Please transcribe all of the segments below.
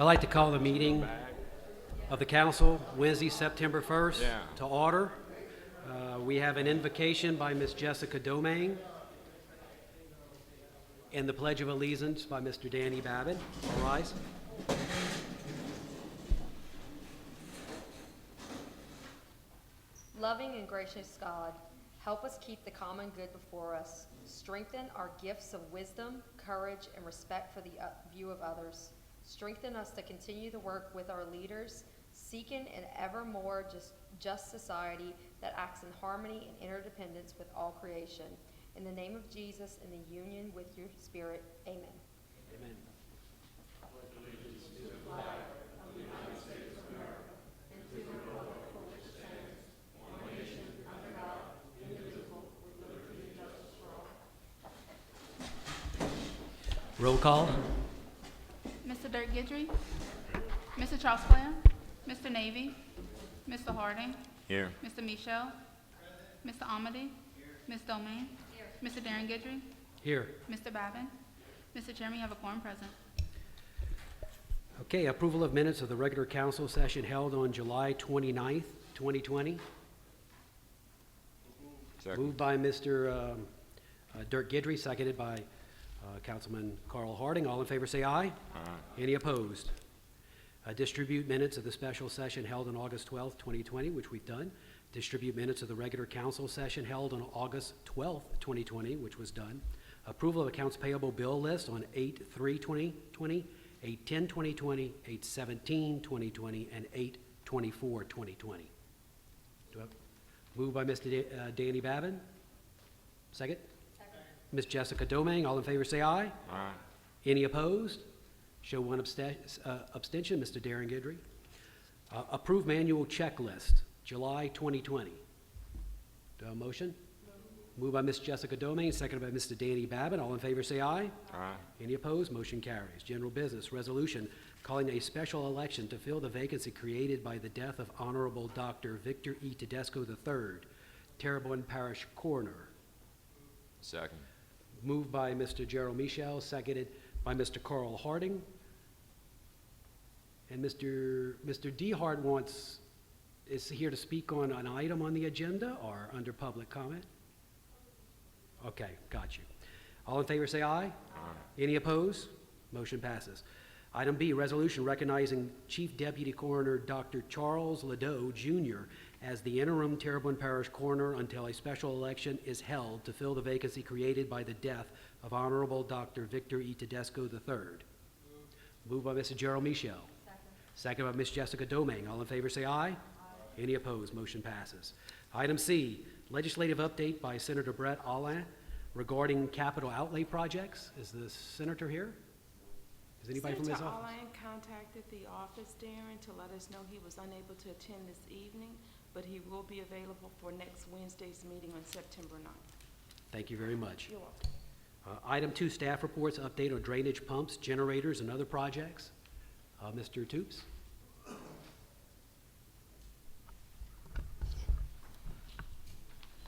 I'd like to call the meeting of the council Wednesday, September 1st to order. We have an invocation by Ms. Jessica Domingue and the Pledge of Allegiance by Mr. Danny Babbitt. All rise. Loving and gracious God, help us keep the common good before us. Strengthen our gifts of wisdom, courage, and respect for the view of others. Strengthen us to continue to work with our leaders, seeking an ever more just society that acts in harmony and interdependence with all creation. In the name of Jesus, in the union with your Spirit, amen. Amen. Roll call. Mr. Dirk Gidry, Mr. Charles Clam, Mr. Navy, Mr. Harding, Here. Mr. Michel, Mr. Amity, Ms. Domingue, Mr. Darren Gidry, Here. Mr. Babin. Mr. Chairman, you have a quorum present. Okay, approval of minutes of the regular council session held on July 29th, 2020. Second. Moved by Mr. Dirk Gidry, seconded by Councilman Carl Harding. All in favor say aye. Aye. Any opposed? Distribute minutes of the special session held on August 12th, 2020, which we've done. Distribute minutes of the regular council session held on August 12th, 2020, which was done. Approval of accounts payable bill list on 8/3/2020, 8/10/2020, 8/17/2020, and 8/24/2020. Do I have? Moved by Mr. Danny Babin. Second? Ms. Jessica Domingue. All in favor say aye. Aye. Any opposed? Show one abstention. Mr. Darren Gidry. Approve manual checklist, July 2020. Do I have a motion? Moved by Ms. Jessica Domingue, seconded by Mr. Danny Babbitt. All in favor say aye. Aye. Any opposed? Motion carries. General business, resolution calling a special election to fill the vacancy created by the death of Honorable Dr. Victor E. Tedesco III, Terrebonne Parish Coroner. Second. Moved by Mr. Gerald Michel, seconded by Mr. Carl Harding. And Mr. Dehart is here to speak on an item on the agenda or under public comment? Okay, got you. All in favor say aye. Aye. Any opposed? Motion passes. Item B, resolution recognizing Chief Deputy Coroner Dr. Charles Ladeau, Jr. as the interim Terrebonne Parish Coroner until a special election is held to fill the vacancy created by the death of Honorable Dr. Victor E. Tedesco III. Moved by Mr. Gerald Michel. Second by Ms. Jessica Domingue. All in favor say aye. Aye. Any opposed? Motion passes. Item C, legislative update by Senator Brett Allain regarding capital outlay projects. Is the senator here? Is anybody from his Senator office? Allain contacted the office, Darren, to let us know he was unable to attend this evening, but he will be available for next Wednesday's meeting on September 9th. Thank you very much. You're welcome. Item 2, staff reports, update on drainage pumps, generators, and other projects. Mr. Toops?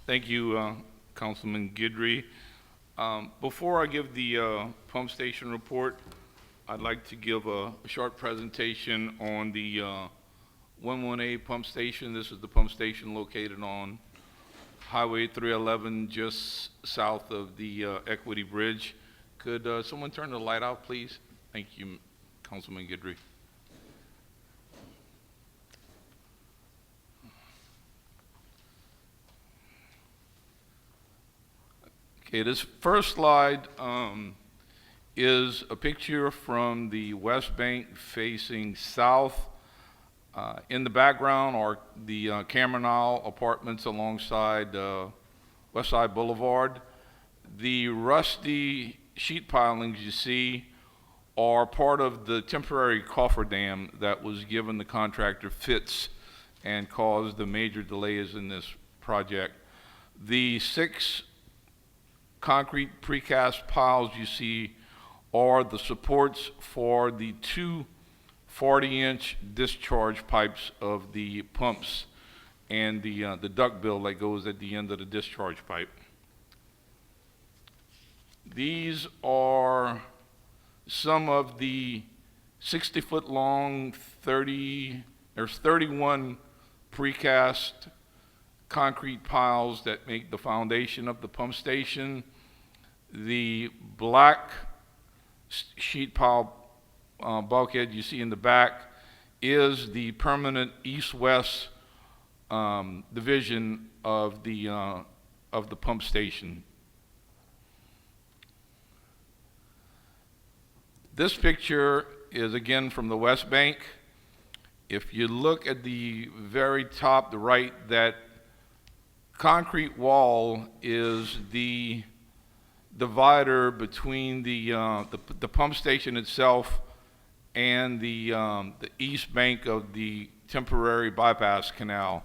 Thank you, Councilman Gidry. Before I give the pump station report, I'd like to give a short presentation on the 118 pump station. This is the pump station located on Highway 311, just south of the Equity Bridge. Could someone turn the light out, please? Thank you, Councilman Gidry. Okay, this first slide is a picture from the West Bank facing south. In the background are the Cameron Isle apartments alongside Westside Boulevard. The rusty sheet pilings you see are part of the temporary cofferdam that was given the contractor Fitz and caused the major delays in this project. The 6 concrete precast piles you see are the supports for the 2 40-inch discharge pipes of the pumps and the duct bill that goes at the end of the discharge pipe. These are some of the 60-foot long, there's 31 precast concrete piles that make the foundation of the pump station. The black sheet pile bulkhead you see in the back is the permanent east-west division of the pump station. This picture is again from the West Bank. If you look at the very top, the right, that concrete wall is the divider between the pump station itself and the east bank of the temporary bypass canal.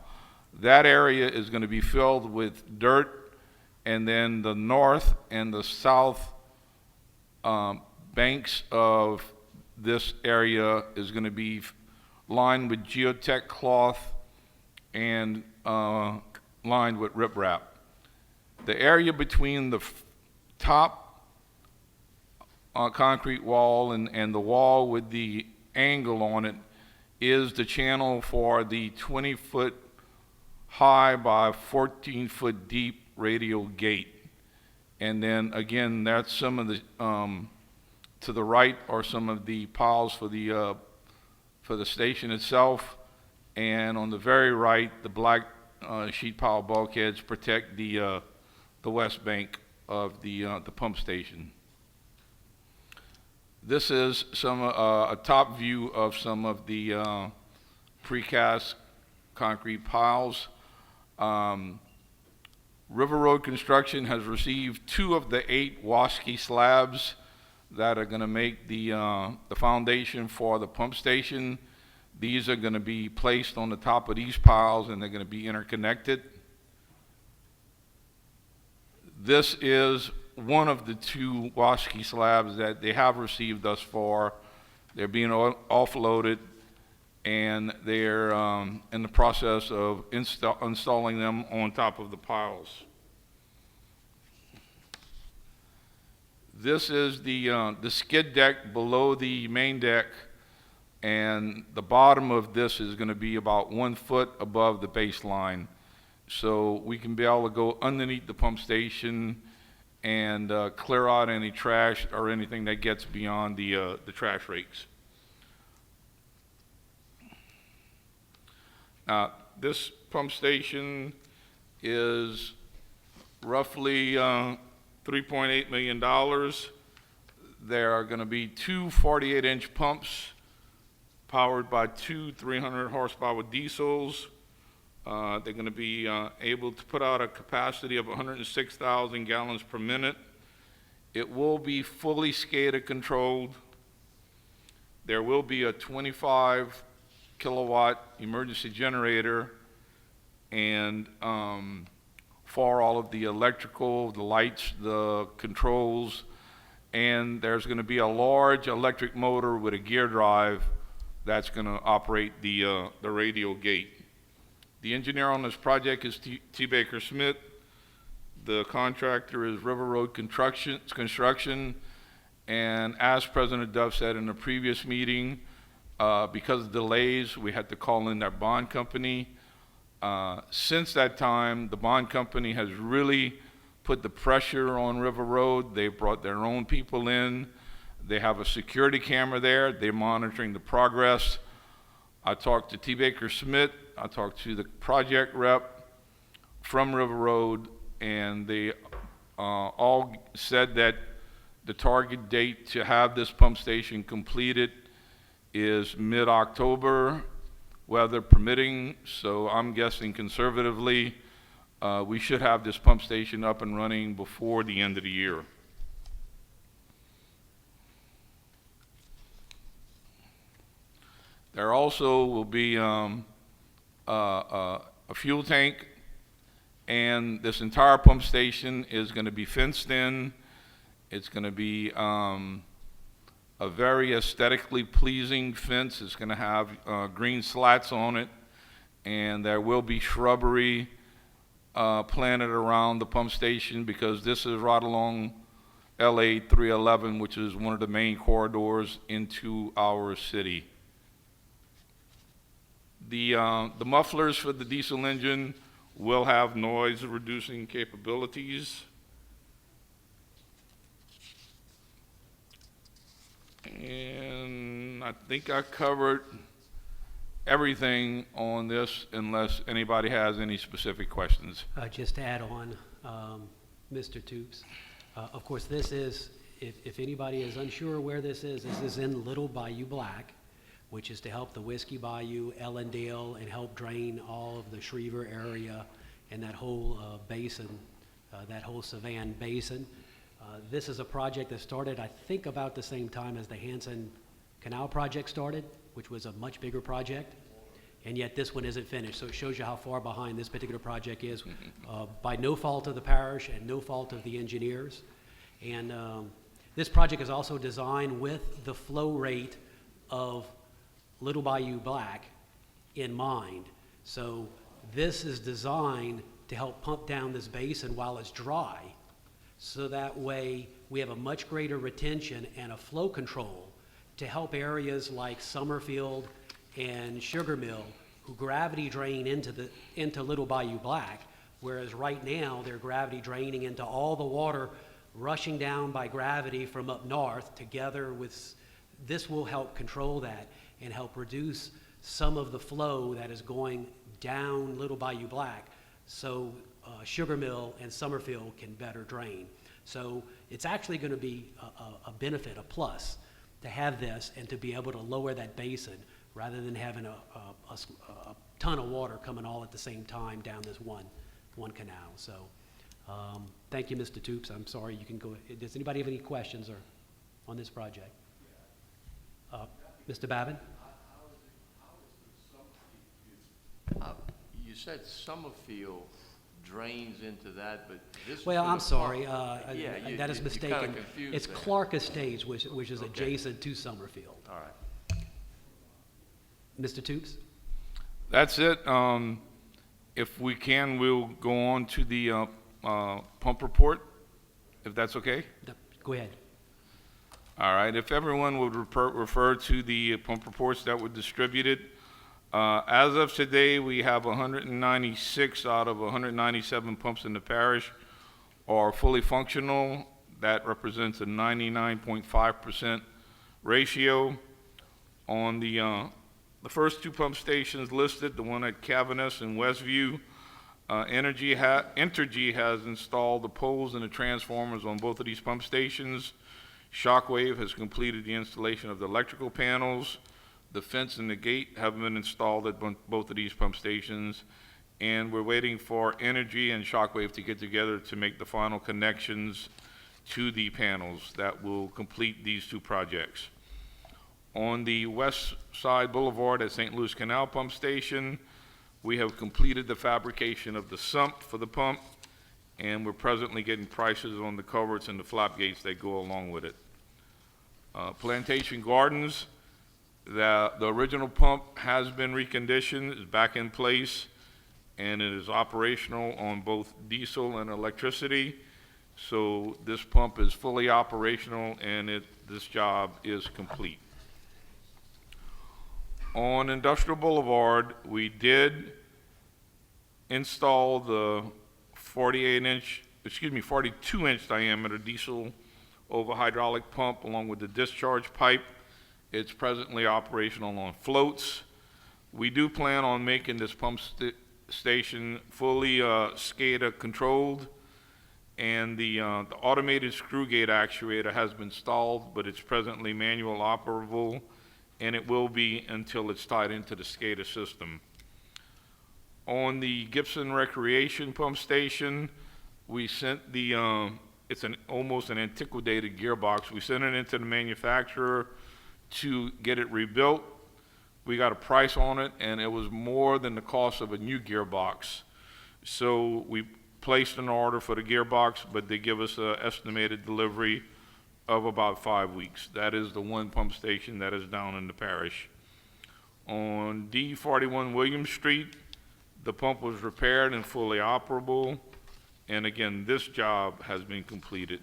That area is going to be filled with dirt, and then the north and the south banks of this area is going to be lined with geotech cloth and lined with riprap. The area between the top concrete wall and the wall with the angle on it is the channel for the 20-foot high by 14-foot deep radial gate. And then again, that's some of the to the right are some of the piles for the station itself, and on the very right, the black sheet pile bulkheads protect the west bank of the pump station. This is a top view of some of the precast concrete piles. River Road Construction has received 2 of the 8 Wasky slabs that are going to make the foundation for the pump station. These are going to be placed on the top of these piles, and they're going to be interconnected. This is one of the 2 Wasky slabs that they have received thus far. They're being offloaded, and they're in the process of installing them on top of the piles. This is the skid deck below the main deck, and the bottom of this is going to be about 1 foot above the baseline. So we can be able to go underneath the pump station and clear out any trash or anything that gets beyond the trash rakes. Now, this pump station is roughly $3.8 million. There are going to be 2 48-inch pumps powered by 2 300 horsepower diesels. They're going to be able to put out a capacity of 106,000 gallons per minute. It will be fully SCADA controlled. There will be a 25 kilowatt emergency generator, and for all of the electrical, the lights, the controls, and there's going to be a large electric motor with a gear drive that's going to operate the radial gate. The engineer on this project is T. Baker Smith. The contractor is River Road Construction, and as President Dove said in the previous meeting, because of delays, we had to call in our bond company. Since that time, the bond company has really put the pressure on River Road. They brought their own people in. They have a security camera there. They're monitoring the progress. I talked to T. Baker Smith. I talked to the project rep from River Road, and they all said that the target date to have this pump station completed is mid-October, weather permitting. So I'm guessing conservatively we should have this pump station up and running before the end of the year. There also will be a fuel tank, and this entire pump station is going to be fenced in. It's going to be a very aesthetically pleasing fence. It's going to have green slats on it, and there will be shrubbery planted around the pump station, because this is right along LA 311, which is one of the main corridors into our city. The mufflers for the diesel engine will have noise reducing capabilities. And I think I covered everything on this unless anybody has any specific questions. Just to add on, Mr. Toops, of course, this is, if anybody is unsure where this is in Little Bayou Black, which is to help the Whiskey Bayou, Ellendale, and help drain all of the Schriever area and that whole basin, that whole Savannah basin. This is a project that started, I think, about the same time as the Hanson Canal project started, which was a much bigger project, and yet this one isn't finished. So it shows you how far behind this particular project is, by no fault of the parish and no fault of the engineers. And this project is also designed with the flow rate of Little Bayou Black in mind. So this is designed to help pump down this basin while it's dry, so that way we have a much greater retention and a flow control to help areas like Summerfield and Sugar Mill, who gravity drain into Little Bayou Black, whereas right now they're gravity draining into all the water rushing down by gravity from up north. Together with this will help control that and help reduce some of the flow that is going down Little Bayou Black, so Sugar Mill and Summerfield can better drain. So it's actually going to be a benefit, a plus, to have this and to be able to lower that basin rather than having a ton of water coming all at the same time down this one canal. So thank you, Mr. Toops. I'm sorry, you can go. Does anybody have any questions on this project? Mr. Babin? You said Summerfield drains into that, but this. Well, I'm sorry, that is you mistaken. kinda confused It's there. Clark Estates, which is Okay. adjacent to Summerfield. All right. Mr. Toops? That's it. If we can, we'll go on to the pump report, if that's okay. Go ahead. All right, if everyone would refer to the pump reports that were distributed. As of today, we have 196 out of 197 pumps in the parish are fully functional. That represents a 99.5% ratio. On the first two pump stations listed, the one at Cavanis and Westview, Entergy has installed the poles and the transformers on both of these pump stations. Shockwave has completed the installation of the electrical panels. The fence and the gate have been installed at both of these pump stations, and we're waiting for Energy and Shockwave to get together to make the final connections to the panels that will complete these two projects. On the West Side Boulevard at St. Louis Canal Pump Station, we have completed the fabrication of the sump for the pump, and we're presently getting prices on the culverts and the flap gates that go along with it. Plantation Gardens, the original pump has been reconditioned, is back in place, and it is operational on both diesel and electricity. So this pump is fully operational, and this job is complete. On Industrial Boulevard, we did install the 42-inch diameter diesel over hydraulic pump along with the discharge pipe. It's presently operational on floats. We do plan on making this pump station fully SCADA controlled, and the automated screw gate actuator has been installed, but it's presently manual operable, and it will be until it's tied into the SCADA system. On the Gibson Recreation Pump Station, we sent the, it's almost an antiquated gearbox. We sent it into the manufacturer to get it rebuilt. We got a price on it, and it was more than the cost of a new gearbox. So we placed an order for the gearbox, but they give us an estimated delivery of about 5 weeks. That is the one pump station that is down in the parish. On D41 Williams Street, the pump was repaired and fully operable. And again, this job has been completed.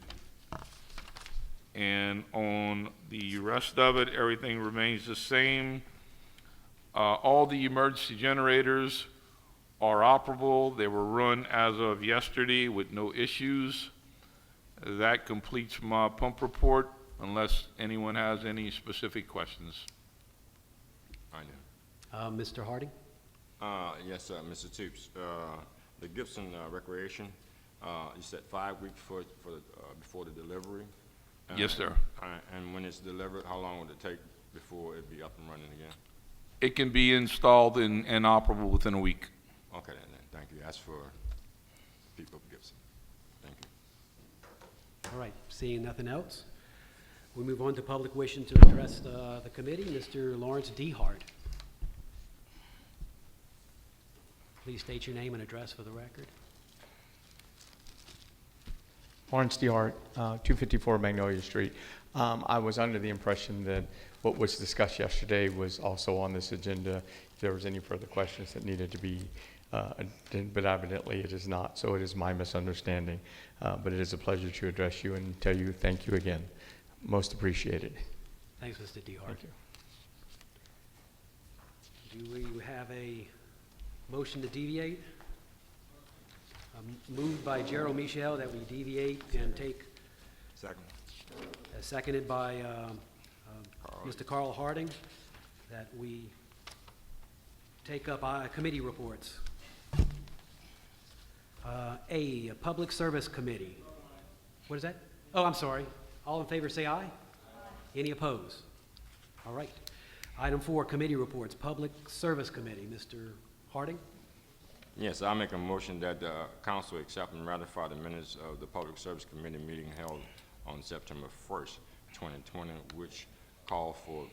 And on the rest of it, everything remains the same. All the emergency generators are operable. They were run as of yesterday with no issues. That completes my pump report, unless anyone has any specific questions. I do. Mr. Harding? Yes, Mr. Toops. The Gibson Recreation, you said 5 weeks before the delivery? Yes, sir. And when it's delivered, how long would it take before it'd be up and running again? It can be installed and operable within a week. Okay, then, thank you. That's for people of Gibson. Thank you. All right, seeing nothing else, we move on to public wishing to address the committee. Mr. Lawrence D. Hart. Please state your name and address for the record. Lawrence D. Hart, 254 Magnolia Street. I was under the impression that what was discussed yesterday was also on this agenda. If there was any further questions that needed to be, but evidently it is not, so it is my misunderstanding. But it is a pleasure to address you and tell you thank you again. Most appreciated. Thanks, Mr. D. Hart. Thank you. Do we have a motion to deviate? Moved by Gerald Michel that we deviate and take, Second. seconded by Mr. Carl Harding, that we take up committee reports. A Public Service Committee. What is that? Oh, I'm sorry. All in favor say aye. Any opposed? All right. Item 4, committee reports. Public Service Committee. Mr. Harding? Yes, I make a motion that the council accept and ratify the minutes of the Public Service Committee meeting held on September 1st, 2020, which called for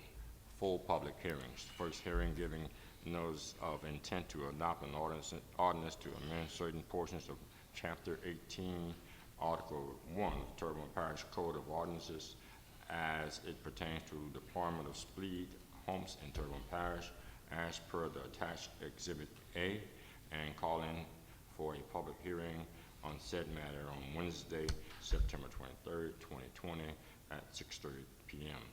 full public hearings. First hearing giving notice of intent to adopt an ordinance to amend certain portions of Chapter 18, Article 1 of the Terrebonne Parish Code of Ordinances as it pertains to deployment of split homes in Terrebonne Parish as per the attached Exhibit A, and calling for a public hearing on said matter on Wednesday, September 23rd, 2020 at 6:30 p.m.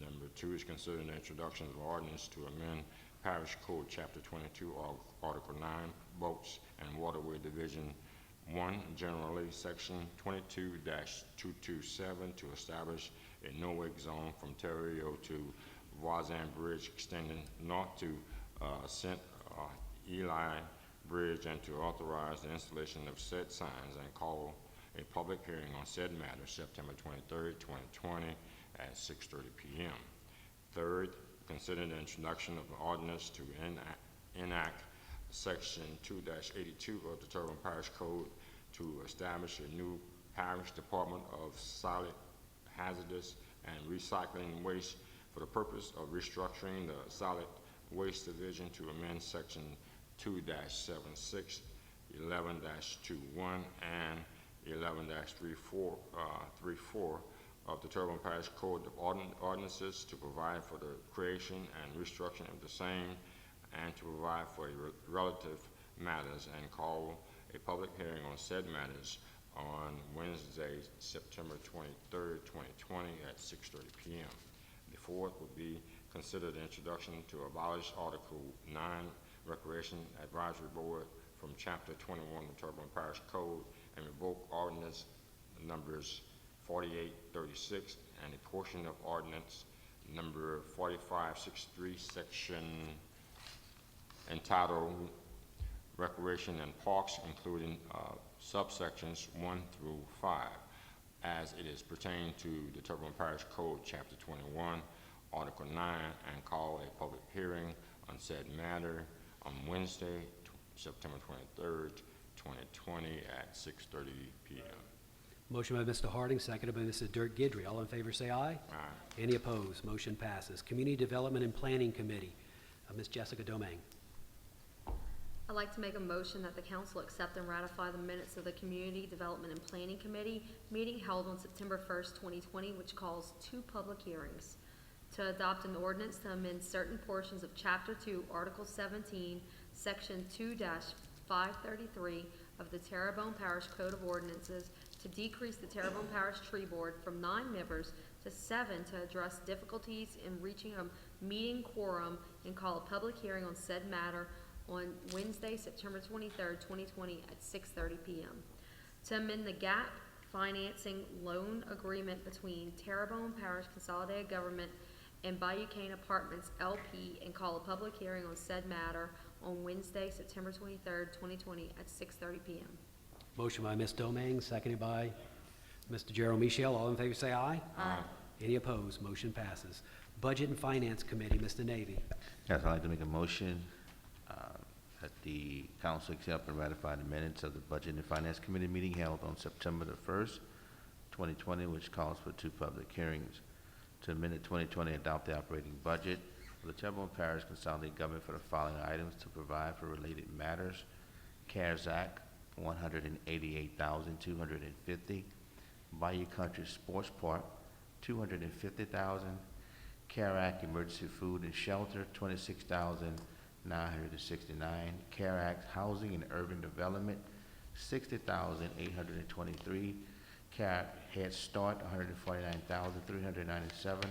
Number 2 is considering the introduction of ordinance to amend Parish Code Chapter 22, Article 9, Boats and Waterway Division 1, generally Section 22-227 to establish a no-wake zone from Terrio to Voisin Bridge extending north to St. Eli Bridge, and to authorize the installation of said signs and call a public hearing on said matter September 23rd, 2020 at 6:30 p.m. Third, consider the introduction of an ordinance to enact Section 2-82 of the Terrebonne Parish Code to establish a new parish department of solid, hazardous, and recycling waste for the purpose of restructuring the solid waste division to amend Section 2-76, 11-21, and 11-34 of the Terrebonne Parish Code of Ordinances to provide for the creation and restructuring of the same, and to provide for relative matters, and call a public hearing on said matters on Wednesday, September 23rd, 2020 at 6:30 p.m. The fourth would be consider the introduction to abolish Article 9 Recreation Advisory Board from Chapter 21 of the Terrebonne Parish Code and revoke ordinance numbers 4836 and a portion of ordinance number 4563, section entitled Recreation and Parks, including subsections 1 through 5, as it is pertained to the Terrebonne Parish Code, Chapter 21, Article 9, and call a public hearing on said matter on Wednesday, September 23rd, 2020 at 6:30 p.m. Motion by Mr. Harding, seconded by Mr. Dirk Gidry. All in favor say aye. Aye. Any opposed? Motion passes. Community Development and Planning Committee. Ms. Jessica Domingue. I'd like to make a motion that the council accept and ratify the minutes of the Community Development and Planning Committee meeting held on September 1st, 2020, which calls 2 public hearings. To adopt an ordinance to amend certain portions of Chapter 2, Article 17, Section 2-533 of the Terrebonne Parish Code of Ordinances to decrease the Terrebonne Parish Tree Board from 9 members to 7 to address difficulties in reaching a meeting quorum and call a public hearing on said matter on Wednesday, September 23rd, 2020 at 6:30 p.m. To amend the gap financing loan agreement between Terrebonne Parish Consolidated Government and Bayou Cane Apartments LP and call a public hearing on said matter on Wednesday, September 23rd, 2020 at 6:30 p.m. Motion by Ms. Domingue, seconded by Mr. Gerald Michelle. All in favor say aye. Aye. Any opposed? Motion passes. Budget and Finance Committee, Mr. Navy. Yes, I'd like to make a motion that the council accept and ratify the minutes of the Budget and Finance Committee meeting held on September the 1st, 2020, which calls for 2 public hearings. To amend the 2020 adopt the operating budget for the Terrebonne Parish Consolidated Government for the following items to provide for related matters: CARES Act, $188,250. Bayou Country Sports Park, $250,000. CARE Act Emergency Food and Shelter, $26,969. CARE Act Housing and Urban Development, $60,823. CARE Act Head Start, $149,397.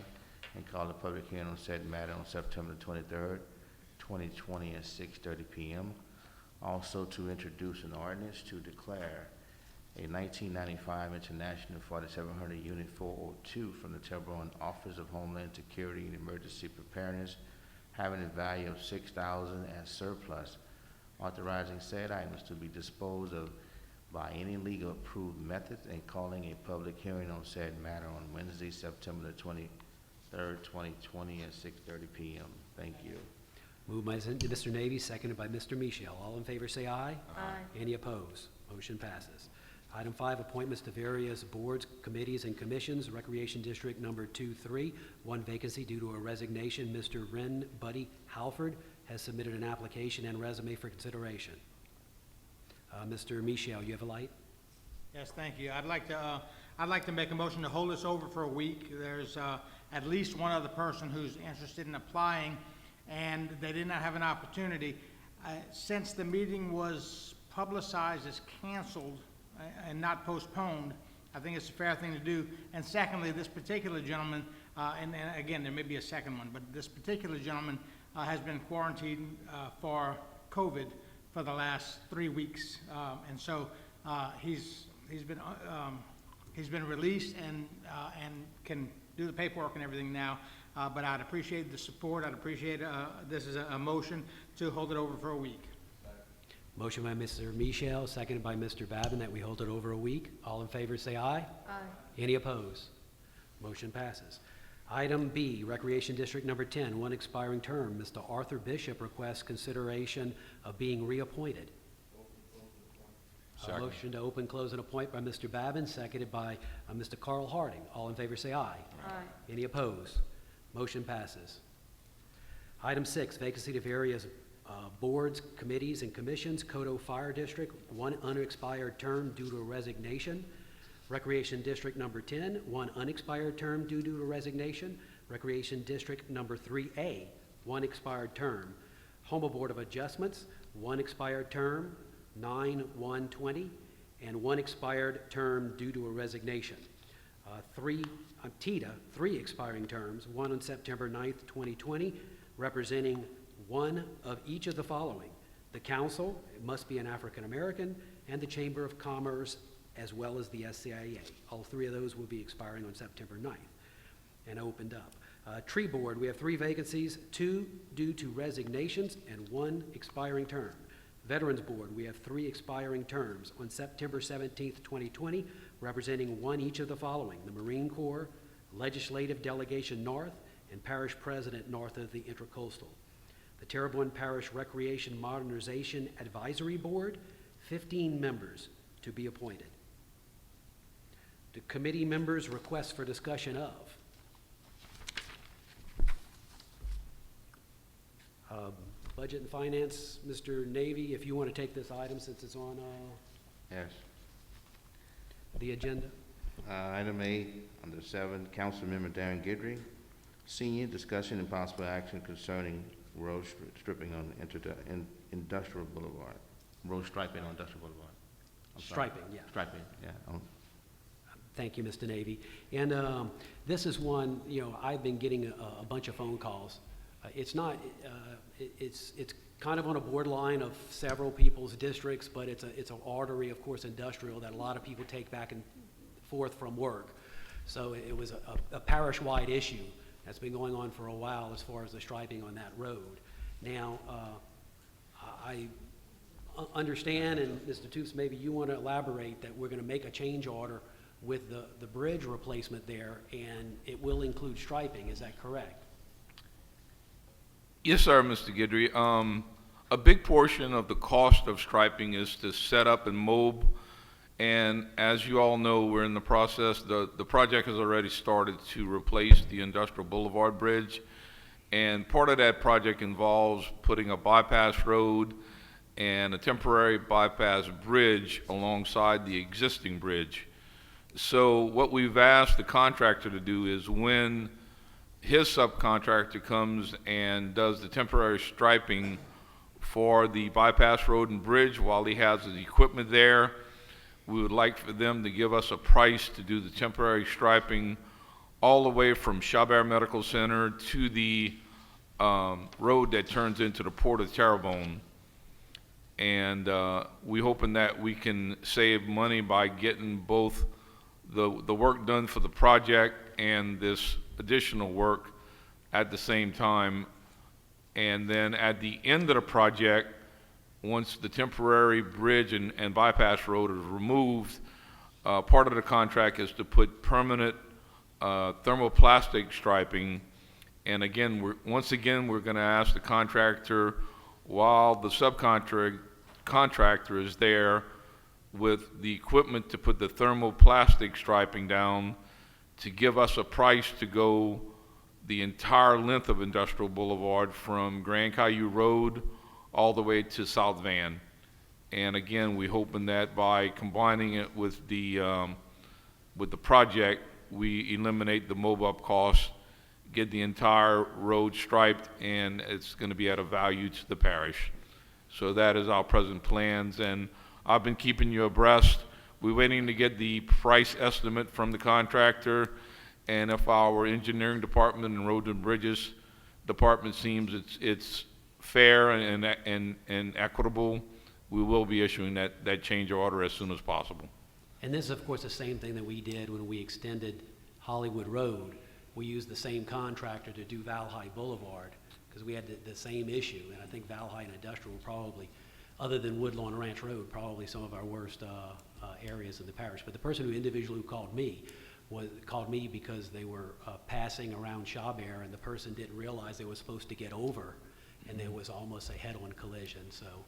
And call the public hearing on said matter on September 23rd, 2020 at 6:30 p.m. Also to introduce an ordinance to declare a 1995 International 4700 Unit 402 from the Terrebonne Office of Homeland Security and Emergency Preparedness, having a value of $6,000 as surplus, authorizing said items to be disposed of by any legal approved methods, and calling a public hearing on said matter on Wednesday, September the 23rd, 2020 at 6:30 p.m. Thank you. Moved by Mr. Navy, seconded by Mr. Michelle. All in favor say aye. Aye. Any opposed? Motion passes. Item 5, appointments to various boards, committees, and commissions. Recreation District number 2-3, 1 vacancy due to a resignation. Mr. Ren Buddy Halford has submitted an application and resume for consideration. Mr. Michelle, you have a light? Yes, thank you. I'd like to make a motion to hold this over for a week. There's at least one other person who's interested in applying, and they did not have an opportunity. Since the meeting was publicized as canceled and not postponed, I think it's a fair thing to do. And secondly, this particular gentleman, and again, there may be a second one, but this particular gentleman has been quarantined for COVID for the last 3 weeks, and so he's been released and can do the paperwork and everything now. But I'd appreciate the support. I'd appreciate this is a motion to hold it over for a week. Motion by Mr. Michelle, seconded by Mr. Babin, that we hold it over a week. All in favor say aye. Aye. Any opposed? Motion passes. Item B, Recreation District number 10, 1 expiring term. Mr. Arthur Bishop requests consideration of being reappointed. A Second. motion to open, close, and appoint by Mr. Babin, seconded by Mr. Carl Harding. All in favor say aye. Aye. Any opposed? Motion passes. Item 6, vacancy to various boards, committees, and commissions. Coto Fire District, 1 unexpired term due to a resignation. Recreation District number 10, 1 unexpired term due to a resignation. Recreation District number 3A, 1 expired term. Homa Board of Adjustments, 1 expired term, 9/1/20, and 1 expired term due to a resignation. TITA, 3 expiring terms, 1 on September 9th, 2020, representing 1 of each of the following: the Council, it must be an African American, and the Chamber of Commerce, as well as the SCIA. All 3 of those will be expiring on September 9th and opened up. Tree Board, we have 3 vacancies, 2 due to resignations and 1 expiring term. Veterans Board, we have 3 expiring terms on September 17th, 2020, representing 1 each of the following: the Marine Corps, Legislative Delegation North, and Parish President north of the Intracoastal. The Terrebonne Parish Recreation Modernization Advisory Board, 15 members to be appointed. The committee members' requests for discussion of. Budget and Finance, Mr. Navy, if you want to take this item since it's on Yes. the agenda. Item A, under 7, Councilmember Darren Guidry, Senior, discussion and possible action concerning road stripping on Industrial Boulevard. Road striping on Industrial Boulevard. I'm sorry. Striping, yeah. Striping, yeah, on Thank you, Mr. Navy. And this is one, you know, I've been getting a bunch of phone calls. It's not, it's kind of on a borderline of several people's districts, but it's an artery, of course, industrial, that a lot of people take back and forth from work. So it was a parish-wide issue that's been going on for a while as far as the striping on that road. Now, I understand, and Mr. Toops, maybe you want to elaborate, that we're going to make a change order with the bridge replacement there, and it will include striping. Is that correct? Yes, sir, Mr. Guidry. A big portion of the cost of striping is to set up and mob, and as you all know, we're in the process, the project has already started to replace the Industrial Boulevard Bridge, and part of that project involves putting a bypass road and a temporary bypass bridge alongside the existing bridge. So what we've asked the contractor to do is, when his subcontractor comes and does the temporary striping for the bypass road and bridge while he has his equipment there, we would like for them to give us a price to do the temporary striping all the way from Chabert Medical Center to the road that turns into the Port of Terrebonne. And we hoping that we can save money by getting both the work done for the project and this additional work at the same time. And then at the end of the project, once the temporary bridge and bypass road is removed, part of the contract is to put permanent thermoplastic striping. And again, once again, we're going to ask the contractor, while the subcontractor is there with the equipment to put the thermoplastic striping down, to give us a price to go the entire length of Industrial Boulevard from Grand Caillou Road all the way to South Van. And again, we're hoping that by combining it with the project, we eliminate the mob-up costs, get the entire road striped, and it's going to be at a value to the parish. So that is our present plans, and I've been keeping you abreast. We're waiting to get the price estimate from the contractor, and if our engineering department and road and bridges department seems it's fair and equitable, we will be issuing that change order as soon as possible. And this is, of course, the same thing that we did when we extended Hollywood Road. We used the same contractor to do Valhalla Boulevard because we had the same issue. And I think Valhalla and Industrial were probably, other than Woodlawn Ranch Road, probably some of our worst areas in the parish. But the person who individually called me because they were passing around Chabert, and the person didn't realize they were supposed to get over, and there was almost a head-on collision. So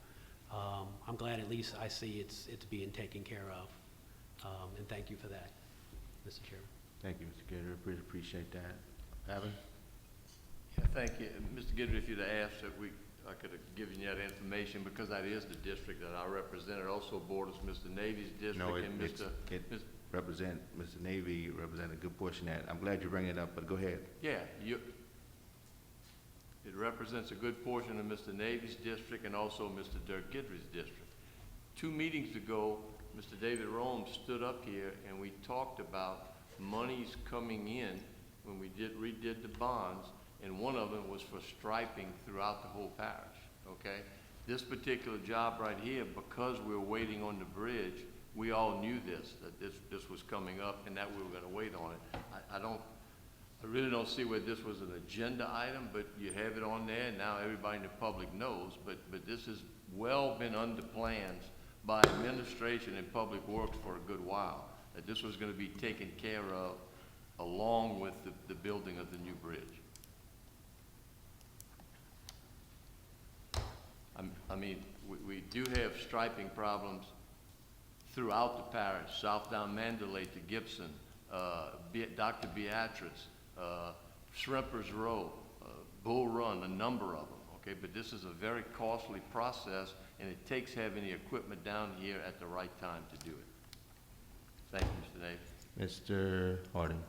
I'm glad at least I see it's being taken care of. And thank you for that, Mr. Chairman. Thank you, Mr. Guidry. Appreciate that. Evan? Yeah, thank you. Mr. Guidry, if you'd have asked that I could have given you that information, because that is the district that I represent. It also borders Mr. Navy's district. No, and Mr. represent Mr. Navy, represent a good portion of that. I'm glad you bring it up, but go ahead. Yeah, it represents a good portion of Mr. Navy's district and also Mr. Dirk Guidry's district. 2 meetings ago, Mr. David Rome stood up here and we talked about monies coming in when we redid the bonds, and one of them was for striping throughout the whole parish, okay? This particular job right here, because we were waiting on the bridge, we all knew that this was coming up and that we were gonna wait on it. I really don't see where this was an agenda item, but you have it on there, and now everybody in the public knows, but this has well been under plans by administration and public works for a good while, that this was gonna be taken care of along with the building of the new bridge. I mean, we do have striping problems throughout the parish, south down Mandalay to Gibson, Dr. Beatrice, Shrimpers Row, Bull Run, a number of them, okay? But this is a very costly process, and it takes having the equipment down here at the right time to do it. Thank you, Mr. Navy. Mr. Harding.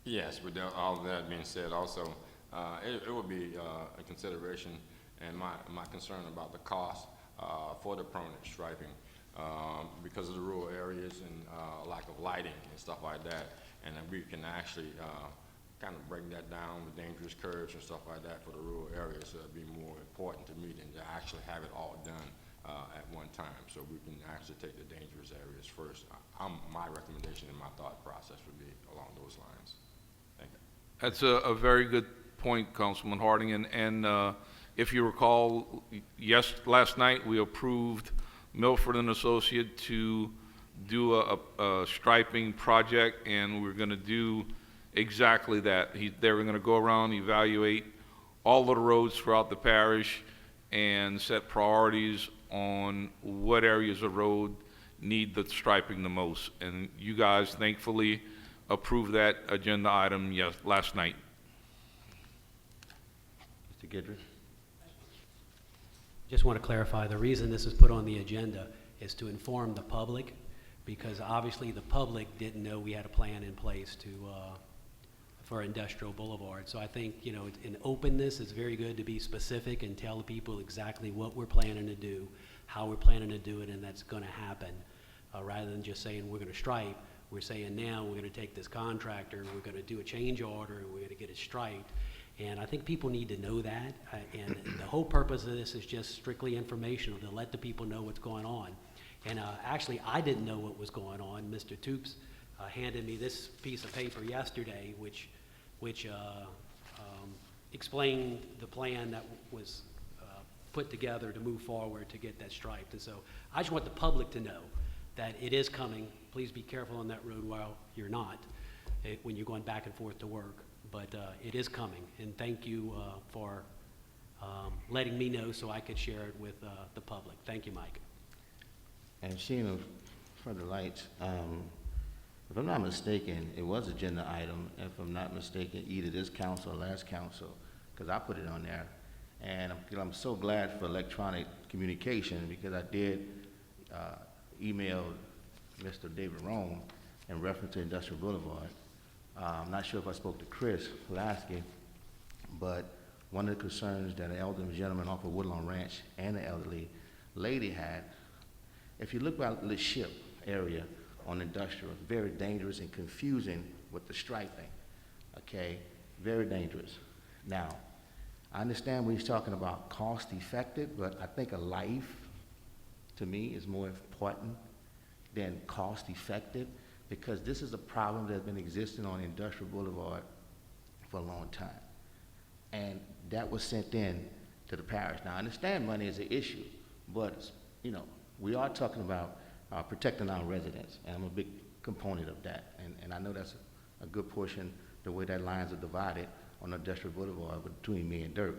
Yes, with all of that being said, also, it would be a consideration, and my concern about the cost for the permanent striping. because of the rural areas and lack of lighting and stuff like that. And then we can actually kind of bring that down with dangerous curves and stuff like that for the rural areas. So it'd be more important to me than to actually have it all done at one time. So we can actually take the dangerous areas first. My recommendation and my thought process would be along those lines. Thank you. That's a very good point, Councilman Harding. And if you recall, last night we approved Milford and Associate to do a striping project, and we're going to do exactly that. They were going to go around, evaluate all of the roads throughout the parish, and set priorities on what areas of road need the striping the most. And you guys thankfully approved that agenda item last night. Mr. Guidry? Just want to clarify, the reason this is put on the agenda is to inform the public, because obviously the public didn't know we had a plan in place for Industrial Boulevard. So I think, you know, in openness, it's very good to be specific and tell the people exactly what we're planning to do, how we're planning to do it, and that's going to happen. Rather than just saying we're going to stripe, we're saying now we're going to take this contractor, we're going to do a change order, and we're going to get it striped. And I think people need to know that. And the whole purpose of this is just strictly informational, to let the people know what's going on. And actually, I didn't know what was going on. Mr. Toops handed me this piece of paper yesterday, which explained the plan that was put together to move forward to get that striped. And so I just want the public to know that it is coming. Please be careful on that road while you're not, when you're going back and forth to work. But it is coming, and thank you for letting me know so I could share it with the public. Thank you, Mike. And Sheena, for the lights, if I'm not mistaken, it was agenda item, if I'm not mistaken, either this council or last council, because I put it on there. And I'm so glad for electronic communication, because I did email Mr. David Rome in reference to Industrial Boulevard. I'm not sure if I spoke to Chris Lasky, but one of the concerns that an elderly gentleman off of Woodlawn Ranch and an elderly lady had, if you look about the ship area on Industrial, it's very dangerous and confusing with the striping, okay? Very dangerous. Now, I understand when he's talking about cost effective, but I think a life, to me, is more important than cost effective, because this is a problem that's been existing on Industrial Boulevard for a long time. And that was sent in to the parish. Now, I understand money is an issue, but, you know, we are talking about protecting our residents, and I'm a big component of that. And I know that's a good portion, the way that lines are divided on Industrial Boulevard between me and Dirk.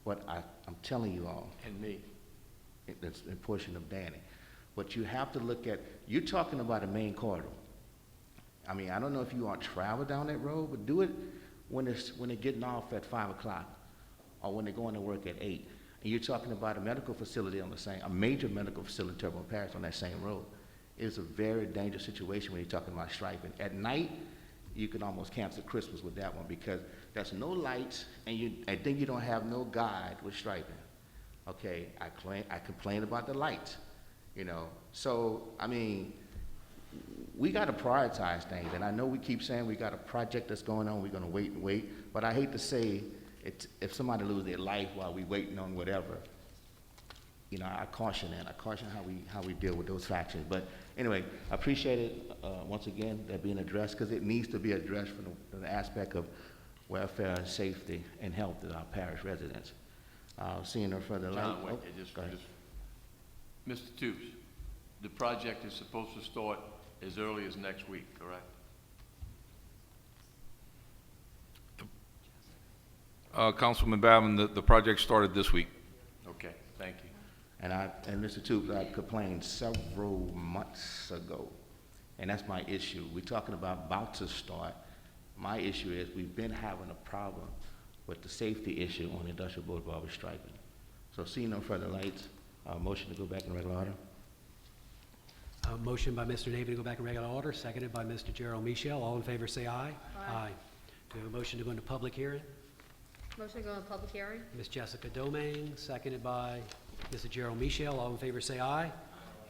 But I'm telling you all. And me. That's a portion of Danny. But you have to look at, you're talking about a main corridor. I mean, I don't know if you all travel down that road, but do it when they're getting off at 5 o'clock or when they're going to work at 8. And you're talking about a medical facility on a major medical facility in Terrebonne Parish on that same road. It's a very dangerous situation when you're talking about striping. At night, you can almost cancel Christmas with that one, because there's no lights, and then you don't have no guide with striping. Okay, I complain about the lights, you know. So, I mean, we got to prioritize things, and I know we keep saying we got a project that's going on, we're going to wait and wait, but I hate to say if somebody loses their life while we waiting on whatever, you know, I caution that. I caution how we deal with those factions. But anyway, I appreciate it once again, that being addressed, because it needs to be addressed from the aspect of welfare and safety and health of our parish residents. Seeing no further light. John, wait, Go ahead. Mr. Toops, the project is supposed to start as early as next week, correct? Councilman Babin, the project started this week. Okay, thank you. And Mr. Toops, I complained several months ago, and that's my issue. We're talking about to start. My issue is we've been having a problem with the safety issue on Industrial Boulevard with striping. So seeing no further lights, motion to go back in regular order. Motion by Mr. David to go back in regular order, seconded by Mr. Gerald Michel. All in favor say aye. Aye. Do we have a motion to go into public hearing? Motion to go in public hearing? Ms. Jessica Domingue, seconded by Mr. Gerald Michel. All in favor say aye.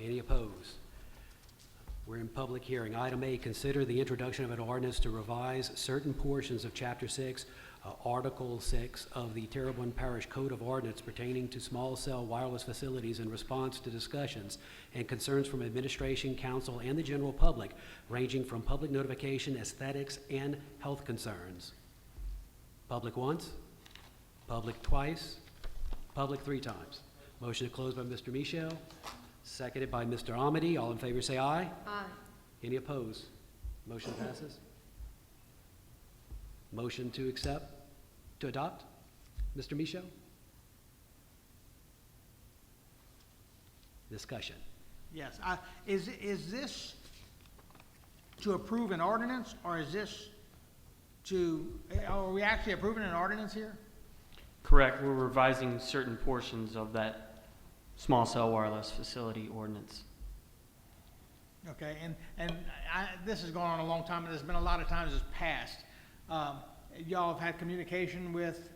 Any opposed? We're in public hearing. Item A, consider the introduction of an ordinance to revise certain portions of Chapter 6, Article 6 of the Terrebonne Parish Code of Ordinance pertaining to small cell wireless facilities in response to discussions and concerns from administration, council, and the general public, ranging from public notification, aesthetics, and health concerns. Public once, public twice, public 3 times. Motion to close by Mr. Michel, seconded by Mr. Amity. All in favor say aye. Aye. Any opposed? Motion passes. Motion to adopt, Mr. Michaud? Discussion. Yes, is this to approve an ordinance, or is this are we actually approving an ordinance here? Correct, we're revising certain portions of that small cell wireless facility ordinance. Okay, this has gone on a long time, and there's been a lot of times it's passed. Y'all have had communication with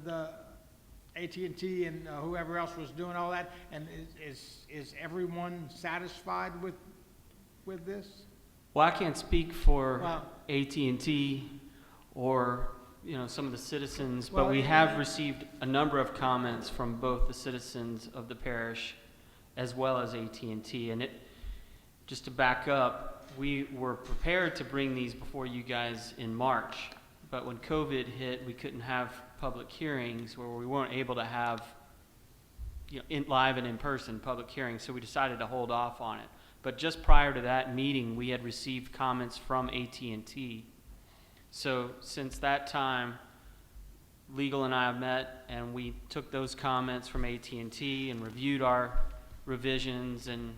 the AT&T and whoever else was doing all that, and is everyone satisfied with this? Well, I can't speak for Well- AT&T or, some of the citizens, but Well, we have received a number of comments from both the citizens of the parish as well as AT&T. And just to back up, we were prepared to bring these before you guys in March, but when COVID hit, we couldn't have public hearings, where we weren't able to have live and in-person public hearings, so we decided to hold off on it. But just prior to that meeting, we had received comments from AT&T. So since that time, Legal and I have met, and we took those comments from AT&T and reviewed our revisions, and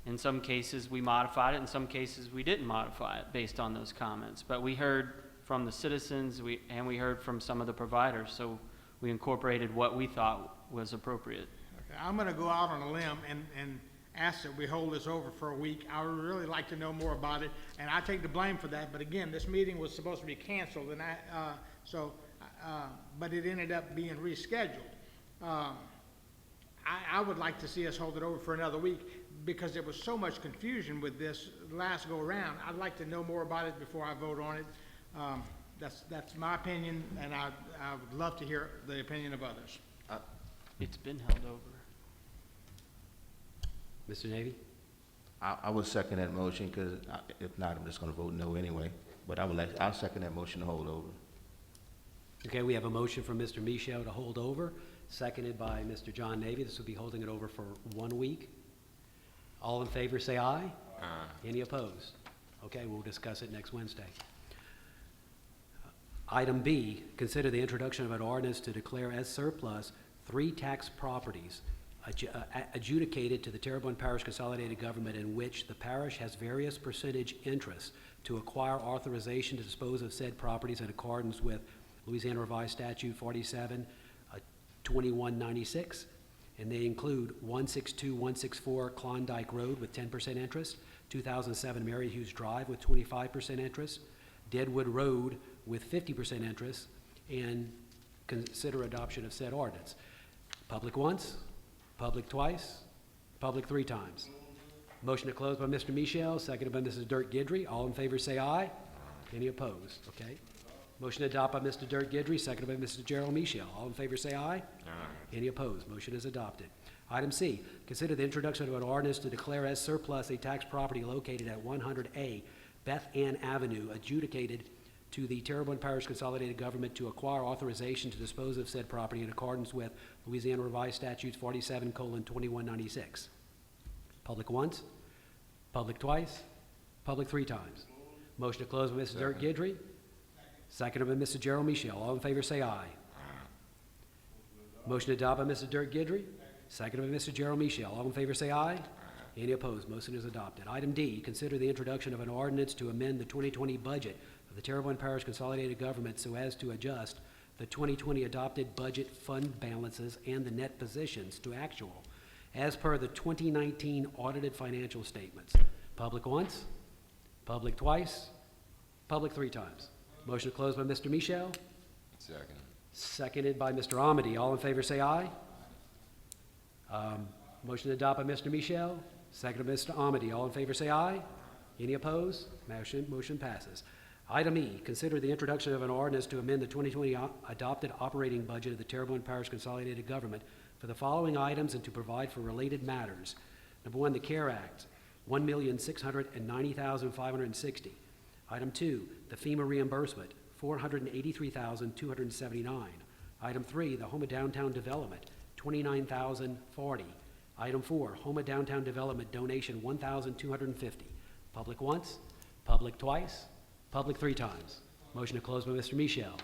in some cases we modified it, in some cases we didn't modify it based on those comments. But we heard from the citizens, and we heard from some of the providers, so we incorporated what we thought was appropriate. Okay, I'm gonna go out on a limb and ask that we hold this over for a week. I would really like to know more about it, and I take the blame for that, but again, this meeting was supposed to be canceled, and but it ended up being rescheduled. I would like to see us hold it over for another week, because there was so much confusion with this last go-around. I'd like to know more about it before I vote on it. That's my opinion, and I would love to hear the opinion of others. It's been held over. Mr. Navy? I would second that motion, because if not, I'm just gonna vote no anyway. But I'll second that motion to hold over. Okay, we have a motion from Mr. Michaud to hold over, seconded by Mr. John Navy. This will be holding it over for 1 week. All in favor say aye. Aye. Any opposed? Okay, we'll discuss it next Wednesday. Item B, consider the introduction of an ordinance to declare as surplus 3 tax properties adjudicated to the Terrebonne Parish Consolidated Government, in which the parish has various percentage interests, to acquire authorization to dispose of said properties in accordance with Louisiana Revised Statute 47-2196, and they include 162-164 Klondike Road with 10% interest, 2007 Mary Hughes Drive with 25% interest, Deadwood Road with 50% interest, and consider adoption of said ordinance. Public once, public twice, public 3 times. Motion to close by Mr. Michel, seconded by Mrs. Dirk Gidry. All in favor say aye. Any opposed? Okay. Motion to adopt by Mr. Dirk Gidry, seconded by Mr. Gerald Michel. All in favor say aye. Any opposed? Motion is adopted. Item C, consider the introduction of an ordinance to declare as surplus a tax property located at 100A Beth Ann Avenue, adjudicated to the Terrebonne Parish Consolidated Government to acquire authorization to dispose of said property in accordance with Louisiana Revised Statutes 47:2196. Public once, public twice, public 3 times. Motion to close by Mr. Dirk Gidry, seconded by Mr. Gerald Michel. All in favor say aye. Motion to adopt by Mr. Dirk Gidry, seconded by Mr. Gerald Michel. All in favor say aye. Any opposed? Motion is adopted. Item D, consider the introduction of an ordinance to amend the 2020 budget of the Terrebonne Parish Consolidated Government so as to adjust the 2020 adopted budget fund balances and the net positions to actual, as per the 2019 audited financial statements. Public once, public twice, public 3 times. Motion to close by Mr. Michel, Second. seconded by Mr. Amity. All in favor say aye. Motion to adopt by Mr. Michel, Seconded by Mr. Amity. All in favor say aye. Any opposed? Motion passes. Item E, consider the introduction of an ordinance to amend the 2020 adopted operating budget of the Terrebonne Parish Consolidated Government for the following items and to provide for related matters. Number one, the CARE Act, $1,690,560. Item 2, the FEMA reimbursement, $483,279. Item 3, the Homa Downtown Development, $29,040. Item 4, Homa Downtown Development donation, $1,250. Public once, public twice, public 3 times. Motion to close by Mr. Michel.